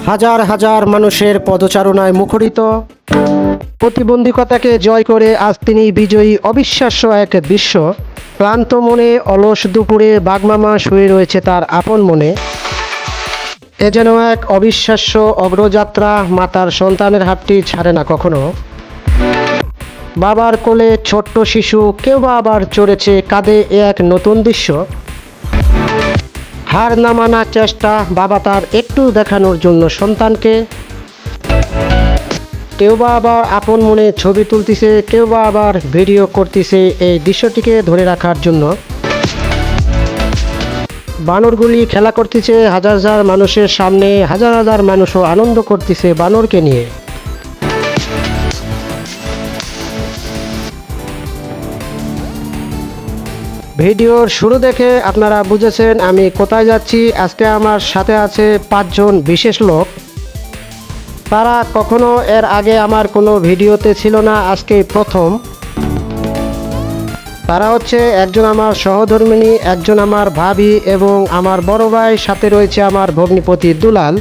হাজার হাজার মানুষের পদচারণায় মুখরিত। প্রতিবন্ধকতাকে জয় করে আজ তিনি বিজয়ী। অবিশ্বাস্য এক দৃশ্য। ক্লান্ত মনে অলস দুপুরে বাগমামা শুয়ে রয়েছে তার আপন মনে। এ যেন এক অবিশ্বাস্য অগ্রযাত্রা। মাতার সন্তানের হাতটি ছাড়ে না কখনো। বাবার কোলে ছোট্ট শিশু, কেউ বা আবার চড়েছে কাঁধে, এ এক নতুন দৃশ্য। হার না মানার চেষ্টা বাবা তার একটু দেখানোর জন্য সন্তানকে। কেউ বা আবার আপন মনে ছবি তুলতেছে, কেউ বা আবার ভিডিও করতেছে এই দৃশ্যটিকে ধরে রাখার জন্য। বানরগুলি খেলা করতেছে হাজার হাজার মানুষের সামনে, হাজার হাজার মানুষও আনন্দ করতেছে বানরকে নিয়ে। ভিডিওর শুরু দেখে আপনারা বুঝেছেন আমি কোথায় যাচ্ছি। আজকে আমার সাথে আছে 5 জন বিশেষ লোক। তারা কখনো এর আগে আমার কোনো ভিডিওতে ছিল না, আজকে প্রথম। তারা হচ্ছে একজন আমার সহধর্মিণী, একজন আমার ভাবি এবং আমার বড় ভাই, সাথে রয়েছে আমার ভগ্নিপতি দুলাল।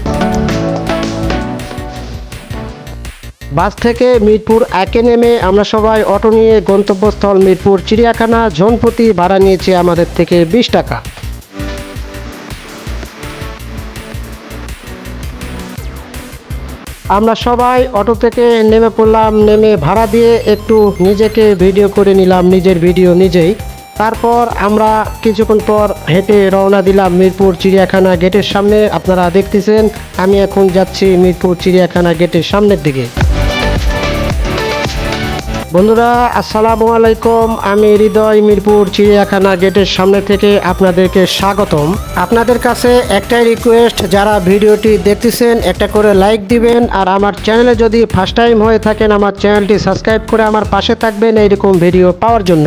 বাস থেকে মিরপুর একে নেমে আমরা সবাই অটো নিয়ে গন্তব্যস্থল মিরপুর চিড়িয়াখানা। জনপ্রতি ভাড়া নিয়েছে আমাদের থেকে 20 টাকা। আমরা সবাই অটো থেকে নেমে পড়লাম। নেমে ভাড়া দিয়ে একটু নিজেকে ভিডিও করে নিলাম, নিজের ভিডিও নিজেই। তারপর আমরা কিছুক্ষণ পর হেঁটে রওনা দিলাম মিরপুর চিড়িয়াখানা গেটের সামনে। আপনারা দেখতেছেন আমি এখন যাচ্ছি মিরপুর চিড়িয়াখানা গেটের সামনের দিকে। বন্ধুরা আসসালামু আলাইকুম, আমি হৃদয় মিরপুর চিড়িয়াখানা গেটের সামনে থেকে আপনাদেরকে স্বাগতম। আপনাদের কাছে একটাই রিকোয়েস্ট, যারা ভিডিওটি দেখতেছেন একটা করে লাইক দিবেন, আর আমার চ্যানেলে যদি ফার্স্ট টাইম হয়ে থাকেন আমার চ্যানেলটি সাবস্ক্রাইব করে আমার পাশে থাকবেন এইরকম ভিডিও পাওয়ার জন্য।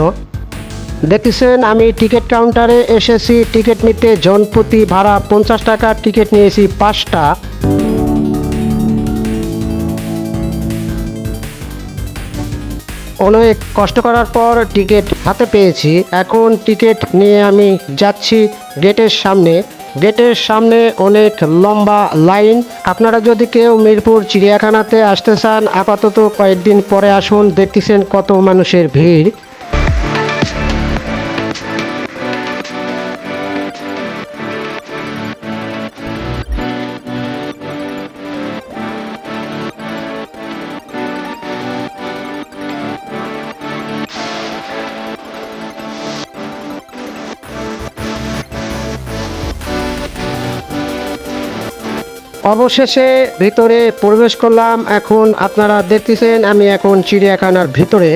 দেখতেছেন আমি টিকিট কাউন্টারে এসেছি টিকিট নিতে। জনপ্রতি ভাড়া 50 টাকা, টিকিট নিয়েছি 5টা। অনেক কষ্ট করার পর টিকিট হাতে পেয়েছি। এখন টিকিট নিয়ে আমি যাচ্ছি গেটের সামনে। গেটের সামনে অনেক লম্বা লাইন। আপনারা যদি কেউ মিরপুর চিড়িয়াখানাতে আসতে চান আপাতত কয়েকদিন পরে আসুন, দেখতেছেন কত মানুষের ভিড়। অবশেষে ভিতরে প্রবেশ করলাম। এখন আপনারা দেখতেছেন আমি এখন চিড়িয়াখানার ভিতরে।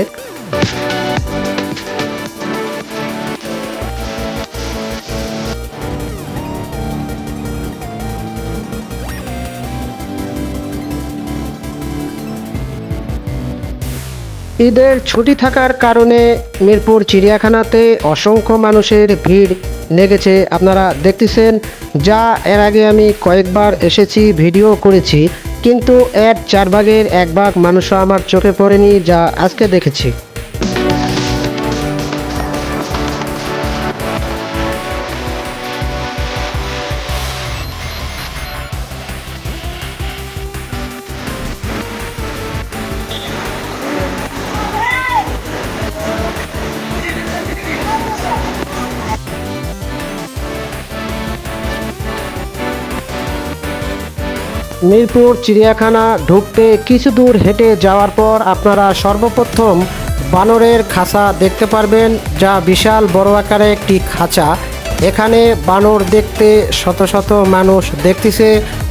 ঈদের ছুটি থাকার কারণে মিরপুর চিড়িয়াখানাতে অসংখ্য মানুষের ভিড় লেগেছে। আপনারা দেখতেছেন, যা এর আগে আমি কয়েকবার এসেছি ভিডিও করেছি, কিন্তু এর 4 ভাগের 1 ভাগ মানুষও আমার চোখে পড়েনি যা আজকে দেখেছি। মিরপুর চিড়িয়াখানা ঢুকতে কিছু দূর হেঁটে যাওয়ার পর আপনারা সর্বপ্রথম বানরের খাঁচা দেখতে পারবেন, যা বিশাল বড় আকারে একটি খাঁচা। এখানে বানর দেখতে শত শত মানুষ দেখতেছে,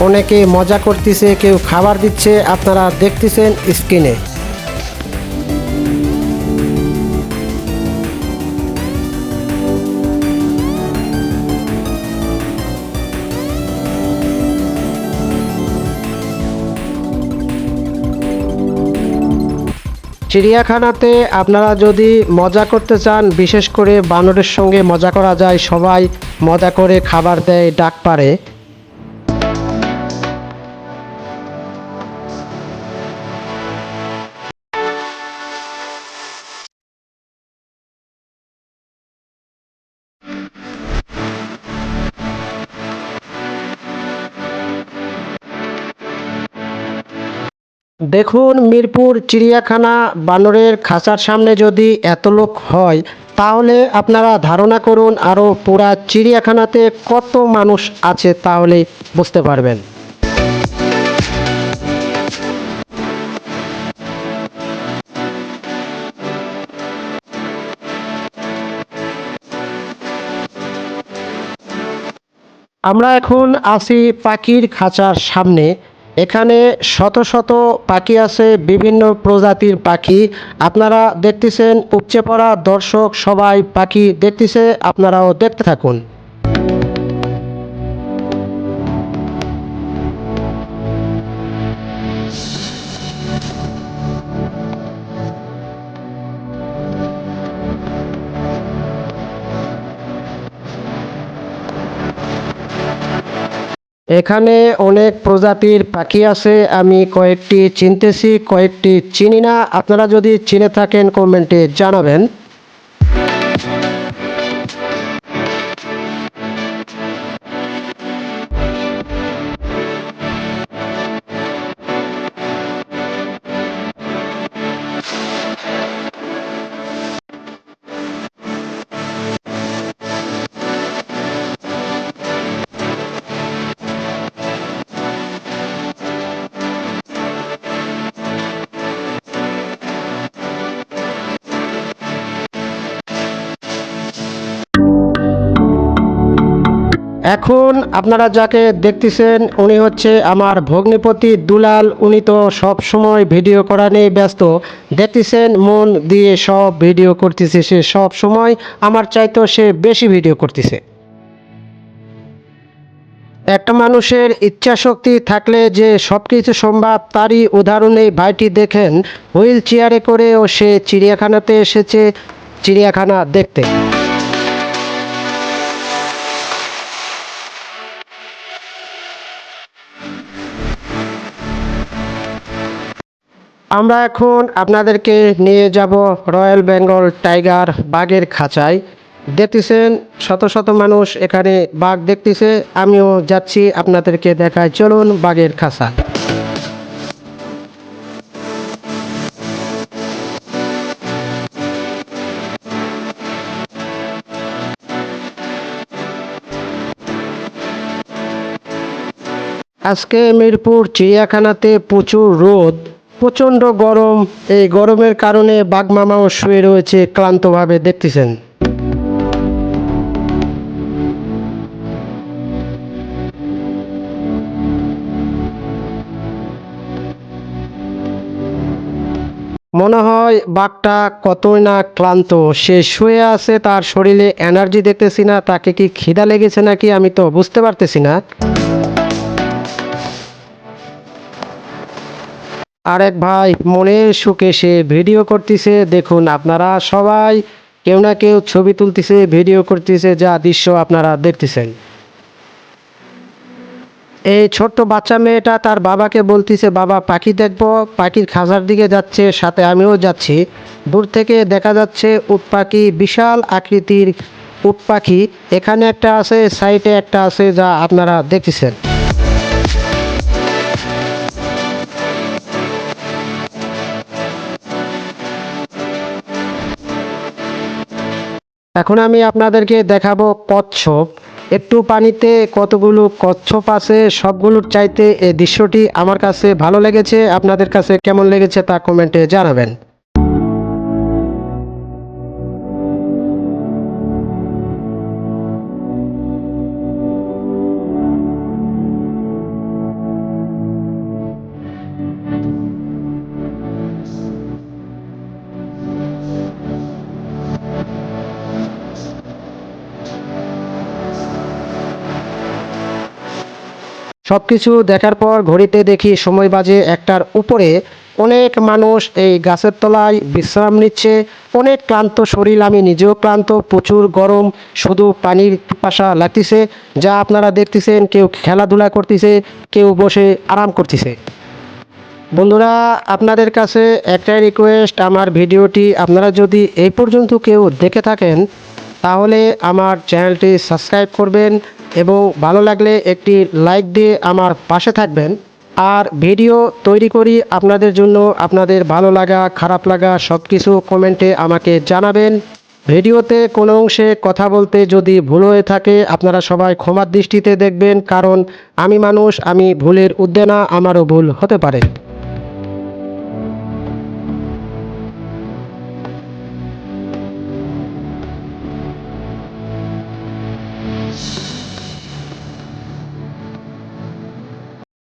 অনেকে মজা করতেছে, কেউ খাবার দিচ্ছে, আপনারা দেখতেছেন স্ক্রিনে। চিড়িয়াখানাতে আপনারা যদি মজা করতে চান, বিশেষ করে বানরের সঙ্গে মজা করা যায়। সবাই মজা করে খাবার দেয়, ডাক পারে। দেখুন, মিরপুর চিড়িয়াখানা বানরের খাঁচার সামনে যদি এত লোক হয়, তাহলে আপনারা ধারণা করুন আরও পুরা চিড়িয়াখানাতে কত মানুষ আছে, তাহলে বুঝতে পারবেন। আমরা এখন আছি পাখির খাঁচার সামনে। এখানে শত শত পাখি আছে, বিভিন্ন প্রজাতির পাখি। আপনারা দেখতেছেন, উপচে পড়া দর্শক সবাই পাখি দেখতেছে, আপনারাও দেখতে থাকুন। এখানে অনেক প্রজাতির পাখি আছে, আমি কয়েকটি চিনতেছি, কয়েকটি চিনি না। আপনারা যদি চিনে থাকেন কমেন্টে জানাবেন। এখন আপনারা যাকে দেখতেছেন উনি হচ্ছে আমার ভগ্নিপতি দুলাল। উনি তো সব সময় ভিডিও করা নিয়ে ব্যস্ত। দেখতেছেন মন দিয়ে সব ভিডিও করতেছে, সে সব সময় আমার চাইতেও সে বেশি ভিডিও করতেছে। একটা মানুষের ইচ্ছা শক্তি থাকলে যে সব কিছু সম্ভব, তারই উদাহরণে ভাইটি দেখেন, হুইল চেয়ারে করেও সে চিড়িয়াখানাতে এসেছে চিড়িয়াখানা দেখতে। আমরা এখন আপনাদেরকে নিয়ে যাব রয়্যাল বেঙ্গল টাইগার বাঘের খাঁচায়। দেখতেছেন শত শত মানুষ এখানে বাঘ দেখতেছে, আমিও যাচ্ছি আপনাদেরকে দেখায়। চলুন বাঘের খাঁচা। আজকে মিরপুর চিড়িয়াখানাতে প্রচুর রোদ, প্রচণ্ড গরম। এই গরমের কারণে বাঘ মামাও শুয়ে রয়েছে ক্লান্তভাবে, দেখতেছেন। মনে হয় বাঘটা কতই না ক্লান্ত, সে শুয়ে আছে, তার শরীরে এনার্জি দেখতেছি না। তাকে কি খিদা লেগেছে নাকি আমি তো বুঝতে পারতেছি না। আরেক ভাই মনের সুখে সে ভিডিও করতেছে। দেখুন আপনারা সবাই কেউ না কেউ ছবি তুলতেছে, ভিডিও করতেছে, যা দৃশ্য আপনারা দেখতেছেন। এই ছোট্ট বাচ্চা মেয়েটা তার বাবাকে বলতেছে, বাবা পাখি দেখবো। পাখির খাঁচার দিকে যাচ্ছে, সাথে আমিও যাচ্ছি। দূর থেকে দেখা যাচ্ছে উট পাখি, বিশাল আকৃতির উট পাখি। এখানে একটা আছে, সাইডে একটা আছে, যা আপনারা দেখতেছেন। এখন আমি আপনাদেরকে দেখাবো কচ্ছপ। একটু পানিতে কতগুলো কচ্ছপ আছে, সবগুলোর চাইতে এই দৃশ্যটি আমার কাছে ভালো লেগেছে। আপনাদের কাছে কেমন লেগেছে তা কমেন্টে জানাবেন। সব কিছু দেখার পর ঘড়িতে দেখি সময় বাজে 1টার উপরে। অনেক মানুষ এই গাছের তলায় বিশ্রাম নিচ্ছে। অনেক ক্লান্ত শরীর, আমি নিজেও ক্লান্ত, প্রচুর গরম, শুধু পানির পিপাসা লাগতেছে। যা আপনারা দেখতেছেন, কেউ খেলাধুলা করতেছে, কেউ বসে আরাম করতেছে। বন্ধুরা, আপনাদের কাছে একটাই রিকোয়েস্ট, আমার ভিডিওটি আপনারা যদি এই পর্যন্ত কেউ দেখে থাকেন, তাহলে আমার চ্যানেলটি সাবস্ক্রাইব করবেন এবং ভালো লাগলে একটি লাইক দিয়ে আমার পাশে থাকবেন। আর ভিডিও তৈরি করি আপনাদের জন্য। আপনাদের ভালো লাগা খারাপ লাগা সব কিছু কমেন্টে আমাকে জানাবেন। ভিডিওতে কোনো অংশে কথা বলতে যদি ভুল হয়ে থাকে আপনারা সবাই ক্ষমার দৃষ্টিতে দেখবেন, কারণ আমি মানুষ, আমি ভুলের ঊর্ধ্বে না, আমারও ভুল হতে পারে।